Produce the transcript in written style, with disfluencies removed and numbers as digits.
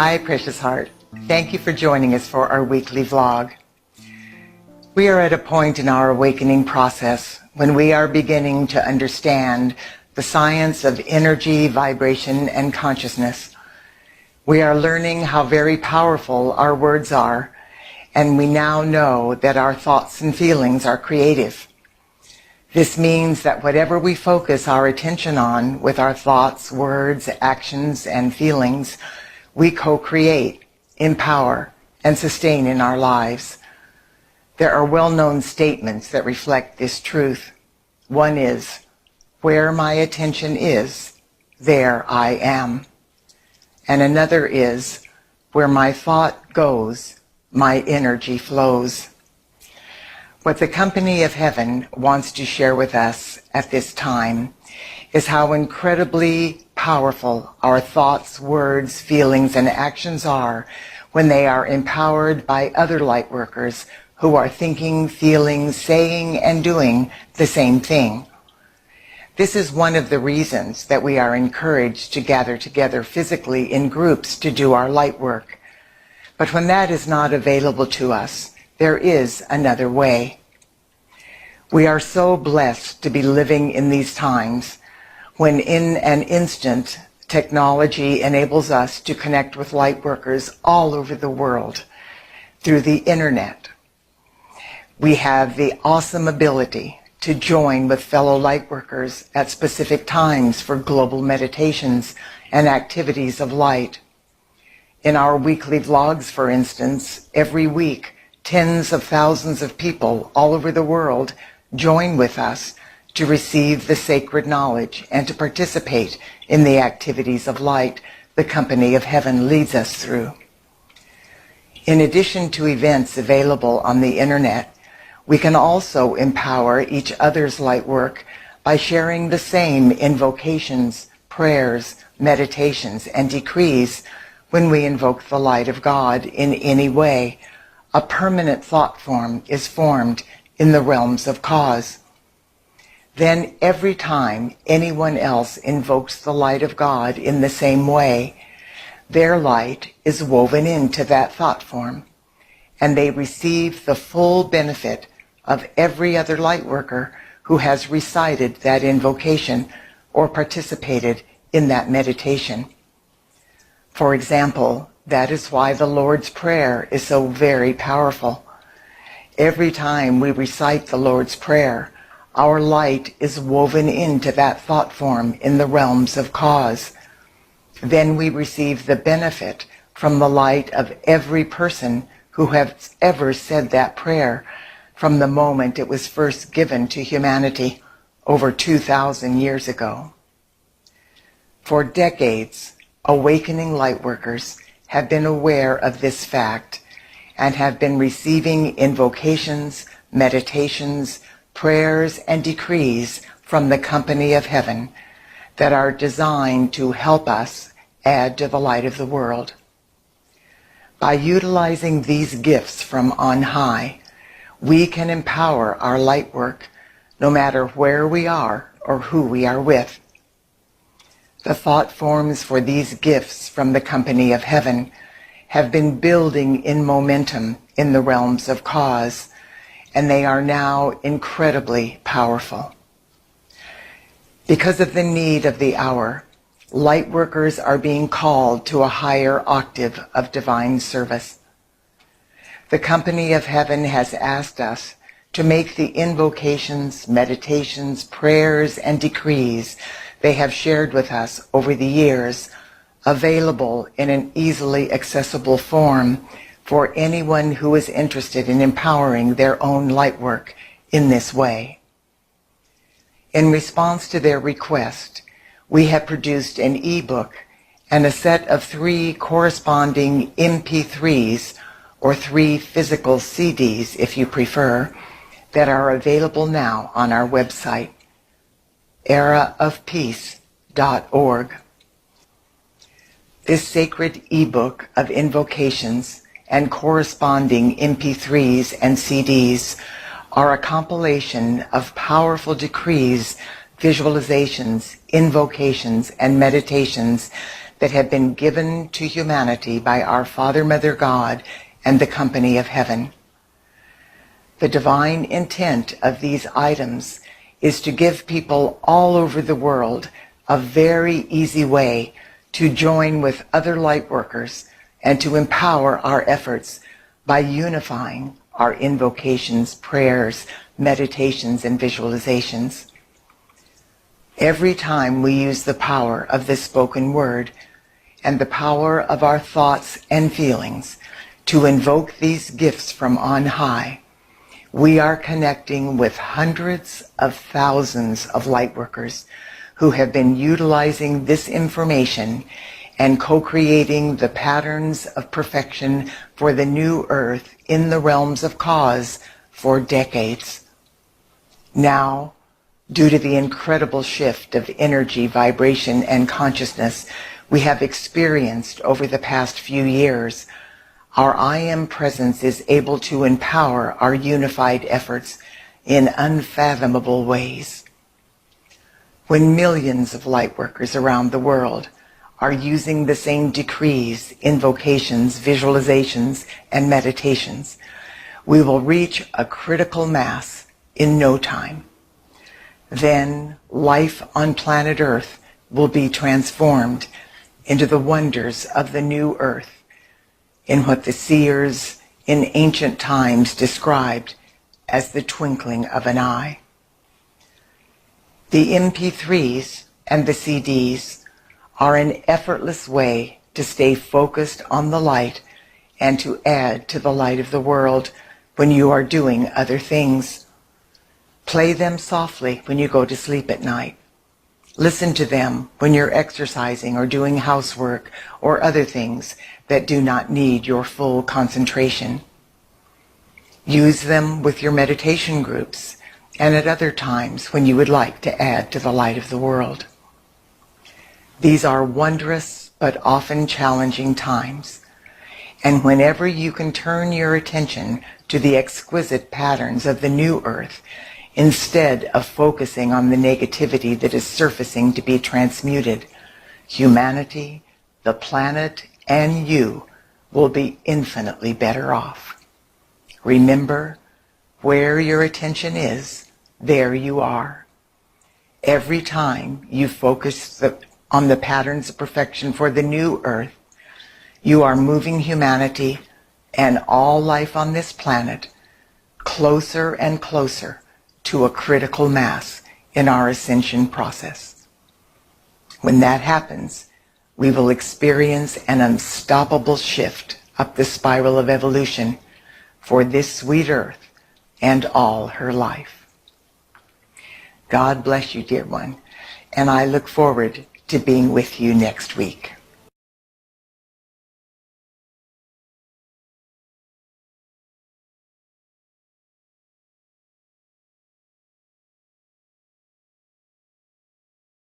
Hi, precious heart. Thank you for joining us for our weekly vlog. We are at a point in our awakening process when we are beginning to understand the science of energy, vibration, and consciousness. We are learning how very powerful our words are, and we now know that our thoughts and feelings are creative. This means that whatever we focus our attention on with our thoughts, words, actions, and feelings, we co-create, empower, and sustain in our lives. There are well-known statements that reflect this truth. One is, where my attention is, there I am. And another is, where my thought goes, my energy flows. What the Company of Heaven wants to share with us at this time is how incredibly powerful our thoughts, words, feelings, and actions are when they are empowered by other light workers who are thinking, feeling, saying, and doing the same thing. This is one of the reasons that we are encouraged to gather together physically in groups to do our light work. But when that is not available to us, there is another way. We are so blessed to be living in these times when in an instant technology enables us to connect with light workers all over the world through the internet. We have the awesome ability to join with fellow light workers at specific times for global meditations and activities of light. In our weekly vlogs, for instance, every week, tens of thousands of people all over the world join with us to receive the sacred knowledge and to participate in the activities of light the Company of Heaven leads us through. In addition to events available on the internet, we can also empower each other's light work by sharing the same invocations, prayers, meditations, and decrees when we invoke the light of God in any way. A permanent thought form is formed in the realms of cause. Then every time anyone else invokes the light of God in the same way, their light is woven into that thought form, and they receive the full benefit of every other light worker who has recited that invocation or participated in that meditation. For example, that is why the Lord's Prayer is so very powerful. Every time we recite the Lord's Prayer, our light is woven into that thought form in the realms of cause. Then we receive the benefit from the light of every person who has ever said that prayer from the moment it was first given to humanity over 2,000 years ago. For decades, awakening light workers have been aware of this fact and have been receiving invocations, meditations, prayers, and decrees from the Company of Heaven that are designed to help us add to the light of the world. By utilizing these gifts from on high, we can empower our light work no matter where we are or who we are with. The thought forms for these gifts from the Company of Heaven have been building in momentum in the realms of cause, and they are now incredibly powerful. Because of the need of the hour, light workers are being called to a higher octave of divine service. The Company of Heaven has asked us to make the invocations, meditations, prayers, and decrees they have shared with us over the years available in an easily accessible form for anyone who is interested in empowering their own light work in this way. In response to their request, we have produced an ebook and a set of 3 corresponding MP3s, or 3 physical CDs if you prefer, that are available now on our website, eraofpeace.org. This sacred ebook of invocations and corresponding MP3s and CDs are a compilation of powerful decrees, visualizations, invocations, and meditations that have been given to humanity by our Father, Mother, God, and the company of heaven. The divine intent of these items is to give people all over the world a very easy way to join with other light workers and to empower our efforts by unifying our invocations, prayers, meditations, and visualizations. Every time we use the power of the spoken word and the power of our thoughts and feelings to invoke these gifts from on high, we are connecting with hundreds of thousands of lightworkers who have been utilizing this information and co-creating the patterns of perfection for the new earth in the realms of cause for decades. Now, due to the incredible shift of energy, vibration, and consciousness we have experienced over the past few years, our I Am presence is able to empower our unified efforts in unfathomable ways. When millions of lightworkers around the world are using the same decrees, invocations, visualizations, and meditations, we will reach a critical mass in no time. Then life on planet Earth will be transformed into the wonders of the new earth, in what the seers in ancient times described as the twinkling of an eye. The MP3s and the CDs are an effortless way to stay focused on the light and to add to the light of the world when you are doing other things. Play them softly when you go to sleep at night. Listen to them when you're exercising or doing housework or other things that do not need your full concentration. Use them with your meditation groups and at other times when you would like to add to the light of the world. These are wondrous but often challenging times, and whenever you can turn your attention to the exquisite patterns of the new earth, instead of focusing on the negativity that is surfacing to be transmuted, humanity, the planet, and you will be infinitely better off. Remember, where your attention is, there you are. Every time you focus on the patterns of perfection for the new earth, you are moving humanity and all life on this planet closer and closer to a critical mass in our ascension process. When that happens, we will experience an unstoppable shift up the spiral of evolution for this sweet earth and all her life. God bless you, dear one, and I look forward to being with you next week.